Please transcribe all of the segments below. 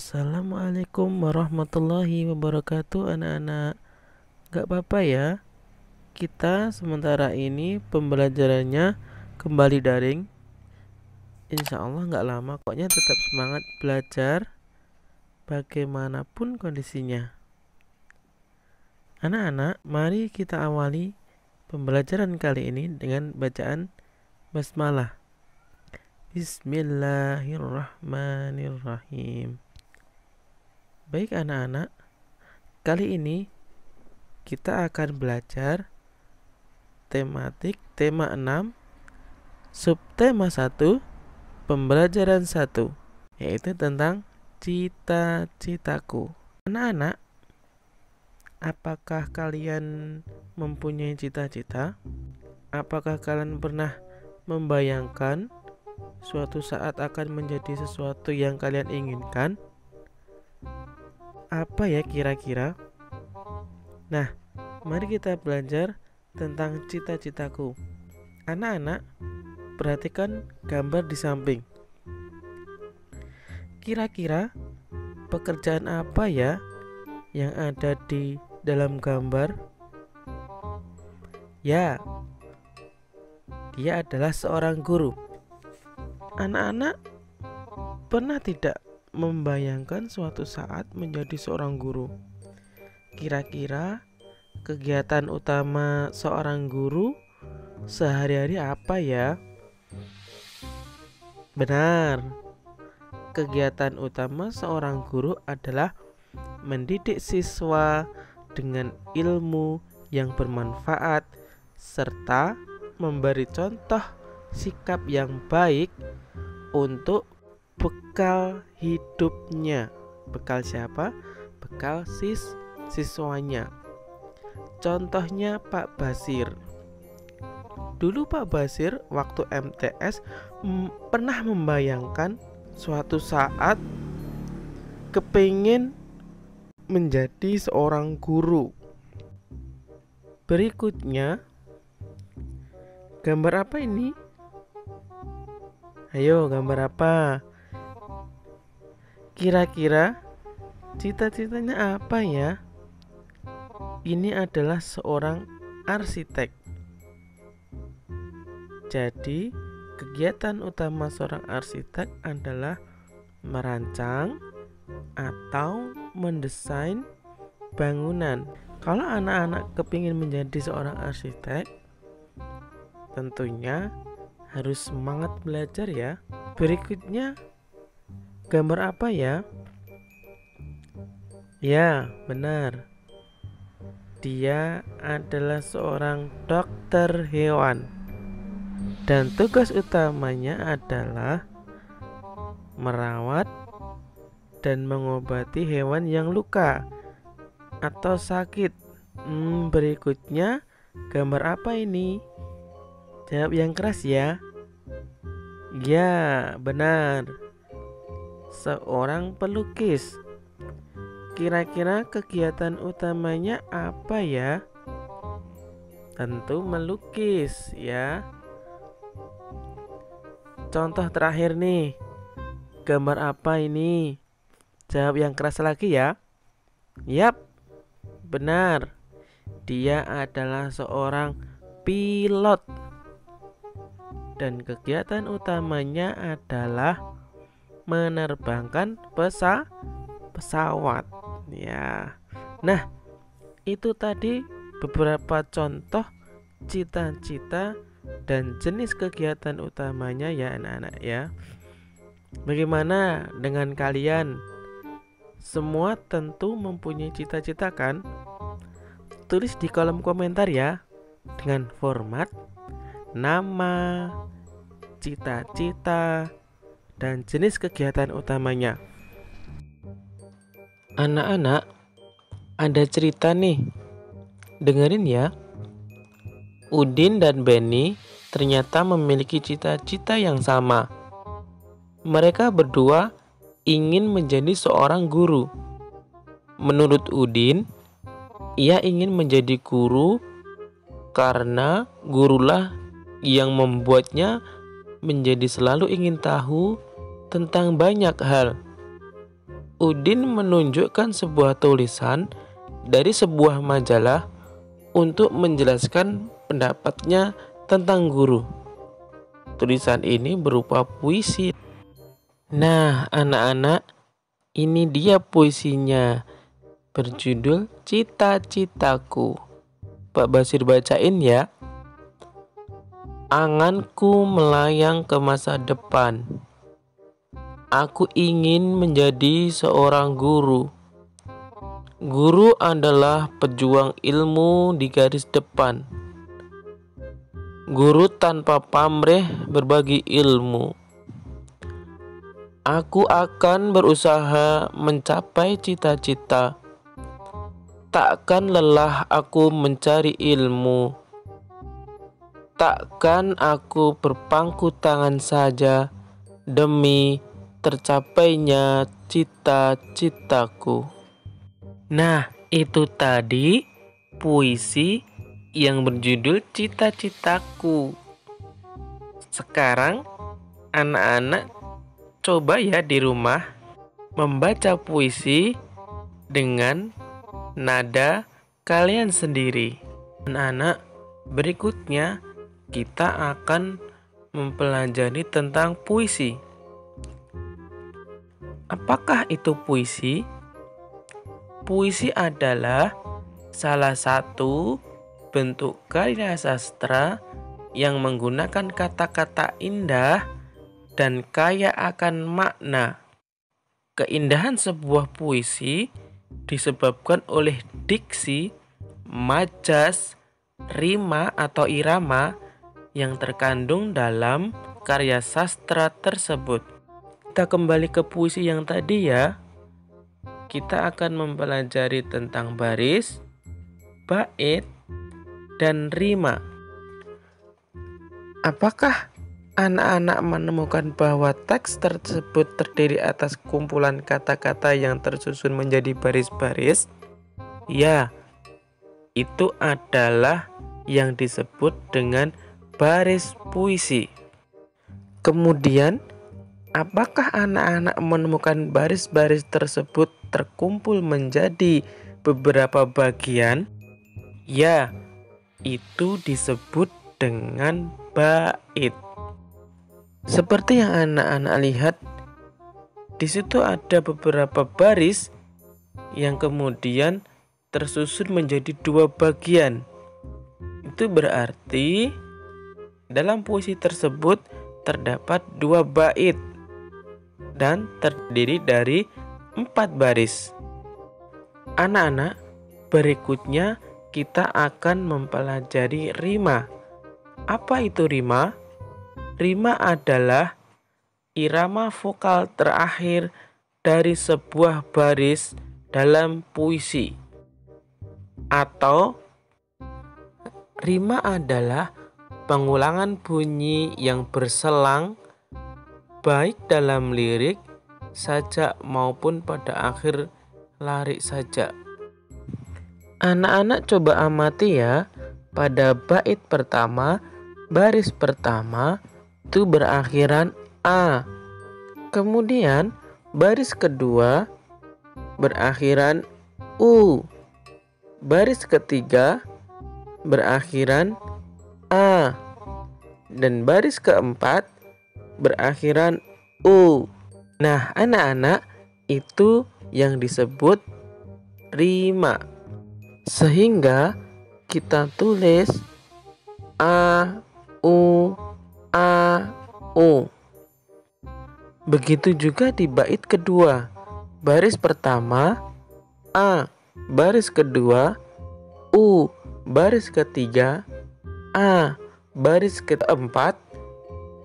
Assalamualaikum warahmatullahi wabarakatuh anak-anak. Gak apa-apa ya, kita sementara ini pembelajarannya kembali daring. Insya Allah gak lama, pokoknya tetap semangat belajar bagaimanapun kondisinya. Anak-anak, mari kita awali pembelajaran kali ini dengan bacaan basmalah. Bismillahirrahmanirrahim. Baik anak-anak, kali ini kita akan belajar tematik tema 6, subtema 1, pembelajaran 1, yaitu tentang cita-citaku. Anak-anak, apakah kalian mempunyai cita-cita? Apakah kalian pernah membayangkan suatu saat akan menjadi sesuatu yang kalian inginkan? Apa ya kira-kira? Nah, mari kita belajar tentang cita-citaku. Anak-anak, perhatikan gambar di samping. Kira-kira pekerjaan apa ya yang ada di dalam gambar? Ya, dia adalah seorang guru. Anak-anak pernah tidak membayangkan suatu saat menjadi seorang guru? Kira-kira kegiatan utama seorang guru sehari-hari apa ya? Benar, kegiatan utama seorang guru adalah mendidik siswa dengan ilmu yang bermanfaat serta memberi contoh sikap yang baik untuk bekal hidupnya. Bekal siapa? Bekal siswanya. Contohnya Pak Basir. Dulu Pak Basir waktu MTS pernah membayangkan suatu saat kepingin menjadi seorang guru. Berikutnya, gambar apa ini? Ayo, gambar apa? Kira-kira cita-citanya apa ya? Ini adalah seorang arsitek. Jadi, kegiatan utama seorang arsitek adalah merancang atau mendesain bangunan. Kalau anak-anak kepingin menjadi seorang arsitek, tentunya harus semangat belajar ya. Berikutnya, gambar apa ya? Ya, benar. Dia adalah seorang dokter hewan. Dan tugas utamanya adalah merawat dan mengobati hewan yang luka atau sakit. Berikutnya, gambar apa ini? Jawab yang keras ya. Ya, benar. Seorang pelukis. Kira-kira kegiatan utamanya apa ya? Tentu melukis ya. Contoh terakhir nih. Gambar apa ini? Jawab yang keras lagi ya. Yap, benar. Dia adalah seorang pilot. Dan kegiatan utamanya adalah menerbangkan pesawat ya. Nah, itu tadi beberapa contoh cita-cita dan jenis kegiatan utamanya ya anak-anak ya. Bagaimana dengan kalian? Semua tentu mempunyai cita-cita kan? Tulis di kolom komentar ya, dengan format nama, cita-cita, dan jenis kegiatan utamanya. Anak-anak, ada cerita nih. Dengerin ya. Udin dan Benny ternyata memiliki cita-cita yang sama. Mereka berdua ingin menjadi seorang guru. Menurut Udin, ia ingin menjadi guru karena gurulah yang membuatnya menjadi selalu ingin tahu tentang banyak hal. Udin menunjukkan sebuah tulisan dari sebuah majalah untuk menjelaskan pendapatnya tentang guru. Tulisan ini berupa puisi. Nah, anak-anak, ini dia puisinya. Berjudul Cita-Citaku. Pak Basir bacain ya. Anganku melayang ke masa depan. Aku ingin menjadi seorang guru. Guru adalah pejuang ilmu di garis depan. Guru tanpa pamrih berbagi ilmu. Aku akan berusaha mencapai cita-cita. Takkan lelah aku mencari ilmu. Takkan aku berpangku tangan saja demi tercapainya cita-citaku. Nah, itu tadi puisi yang berjudul Cita-Citaku. Sekarang anak-anak coba ya di rumah membaca puisi dengan nada kalian sendiri. Anak-anak, berikutnya kita akan mempelajari tentang puisi. Apakah itu puisi? Puisi adalah salah satu bentuk karya sastra yang menggunakan kata-kata indah dan kaya akan makna. Keindahan sebuah puisi disebabkan oleh diksi, majas, rima atau irama yang terkandung dalam karya sastra tersebut. Kita kembali ke puisi yang tadi ya. Kita akan mempelajari tentang baris, bait, dan rima. Apakah anak-anak menemukan bahwa teks tersebut terdiri atas kumpulan kata-kata yang tersusun menjadi baris-baris? Ya, itu adalah yang disebut dengan baris puisi. Kemudian, apakah anak-anak menemukan baris-baris tersebut terkumpul menjadi beberapa bagian? Ya, itu disebut dengan bait. Seperti yang anak-anak lihat, di situ ada beberapa baris yang kemudian tersusun menjadi dua bagian. Itu berarti dalam puisi tersebut terdapat dua bait dan terdiri dari 4 baris. Anak-anak, berikutnya kita akan mempelajari rima. Apa itu rima? Rima adalah irama vokal terakhir dari sebuah baris dalam puisi. Atau rima adalah pengulangan bunyi yang berselang baik dalam lirik, sajak maupun pada akhir larik sajak. Anak-anak coba amati ya, pada bait pertama, baris pertama itu berakhiran A. Kemudian baris kedua berakhiran U. Baris ketiga berakhiran A. Dan baris keempat berakhiran U. Nah, anak-anak, itu yang disebut rima. Sehingga kita tulis A, U, A, U. Begitu juga di bait kedua. Baris pertama A, baris kedua U, baris ketiga A, baris keempat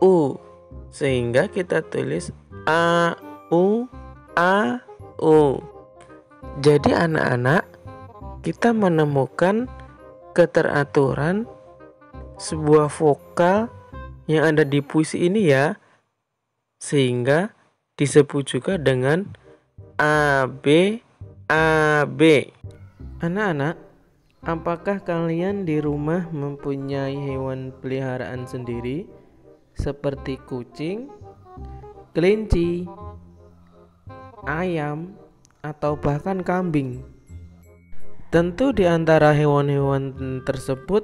U. Sehingga kita tulis A, U, A, U. Jadi anak-anak, kita menemukan keteraturan sebuah vokal yang ada di puisi ini ya, sehingga disebut juga dengan AB, AB. Anak-anak, apakah kalian di rumah mempunyai hewan peliharaan sendiri seperti kucing, kelinci, ayam, atau bahkan kambing. Tentu di antara hewan-hewan tersebut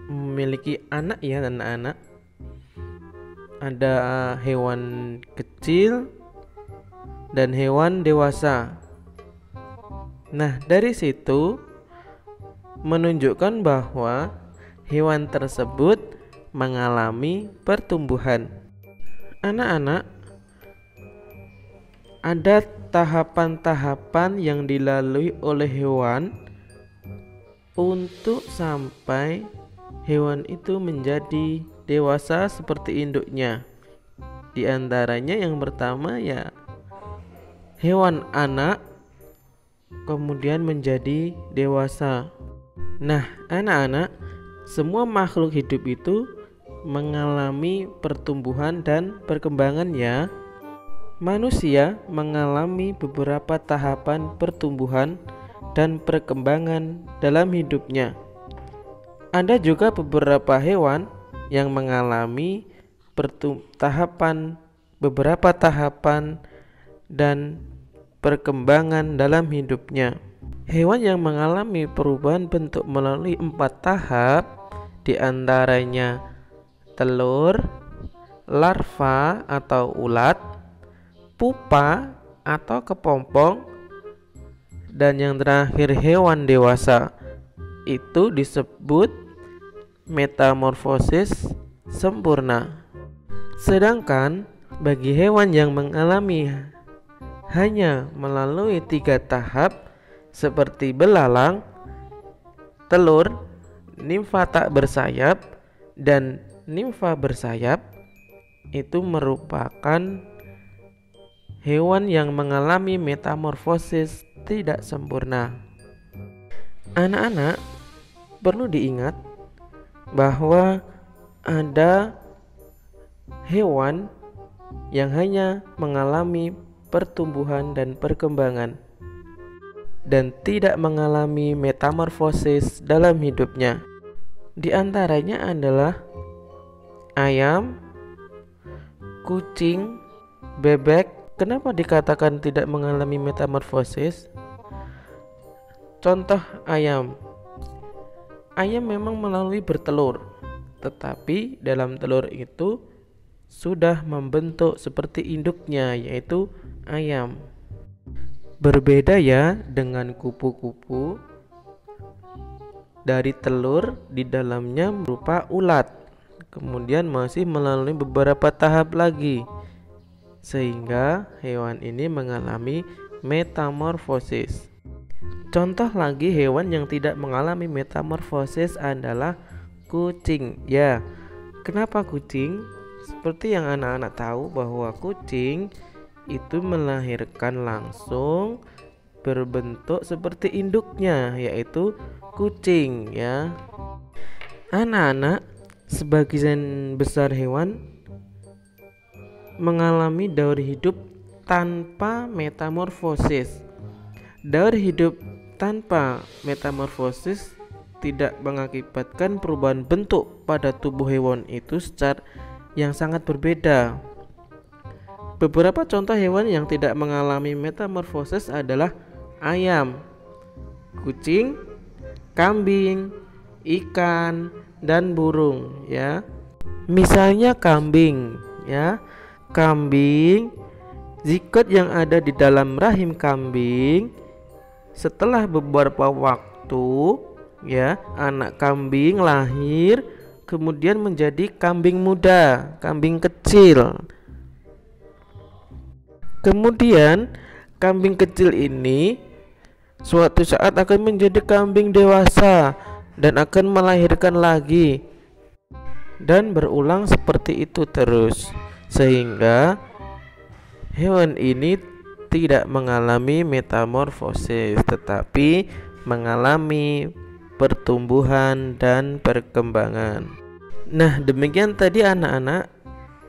memiliki anak ya anak-anak. Ada hewan kecil dan hewan dewasa. Nah, dari situ menunjukkan bahwa hewan tersebut mengalami pertumbuhan. Anak-anak, ada tahapan-tahapan yang dilalui oleh hewan untuk sampai hewan itu menjadi dewasa seperti induknya. Di antaranya yang pertama ya hewan anak kemudian menjadi dewasa. Nah, anak-anak, semua makhluk hidup itu mengalami pertumbuhan dan perkembangan ya. Manusia mengalami beberapa tahapan pertumbuhan dan perkembangan dalam hidupnya. Ada juga beberapa hewan yang mengalami beberapa tahapan dan perkembangan dalam hidupnya. Hewan yang mengalami perubahan bentuk melalui 4 tahap diantaranya telur, larva atau ulat, pupa atau kepompong, dan yang terakhir hewan dewasa. Itu disebut metamorfosis sempurna. Sedangkan bagi hewan yang mengalami hanya melalui 3 tahap seperti belalang, telur, nimfa tak bersayap, dan nimfa bersayap, itu merupakan hewan yang mengalami metamorfosis tidak sempurna. Anak-anak, perlu diingat bahwa ada hewan yang hanya mengalami pertumbuhan dan perkembangan dan tidak mengalami metamorfosis dalam hidupnya. Di antaranya adalah ayam, kucing, bebek. Kenapa dikatakan tidak mengalami metamorfosis? Contoh ayam. Ayam memang melalui bertelur, tetapi dalam telur itu sudah membentuk seperti induknya, yaitu ayam. Berbeda ya dengan kupu-kupu. Dari telur di dalamnya berupa ulat, kemudian masih melalui beberapa tahap lagi, sehingga hewan ini mengalami metamorfosis. Contoh lagi hewan yang tidak mengalami metamorfosis adalah kucing. Ya, kenapa kucing? Seperti yang anak-anak tahu bahwa kucing itu melahirkan langsung berbentuk seperti induknya, yaitu kucing ya. Anak-anak, sebagian besar hewan mengalami daur hidup tanpa metamorfosis. Daur hidup tanpa metamorfosis tidak mengakibatkan perubahan bentuk pada tubuh hewan itu secara yang sangat berbeda. Beberapa contoh hewan yang tidak mengalami metamorfosis adalah ayam, kucing, kambing, ikan, dan burung ya. Misalnya kambing ya. Kambing, zigot yang ada di dalam rahim kambing setelah beberapa waktu ya, anak kambing lahir kemudian menjadi kambing muda, kambing kecil. Kemudian kambing kecil ini suatu saat akan menjadi kambing dewasa dan akan melahirkan lagi, dan berulang seperti itu terus, sehingga hewan ini tidak mengalami metamorfosis tetapi mengalami pertumbuhan dan perkembangan. Nah, demikian tadi anak-anak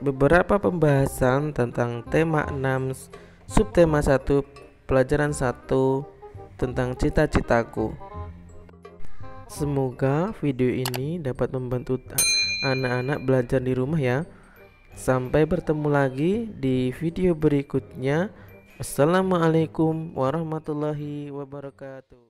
beberapa pembahasan tentang tema 6 subtema 1 pelajaran 1 tentang cita-citaku. Semoga video ini dapat membantu anak-anak belajar di rumah ya. Sampai bertemu lagi di video berikutnya. Assalamualaikum warahmatullahi wabarakatuh.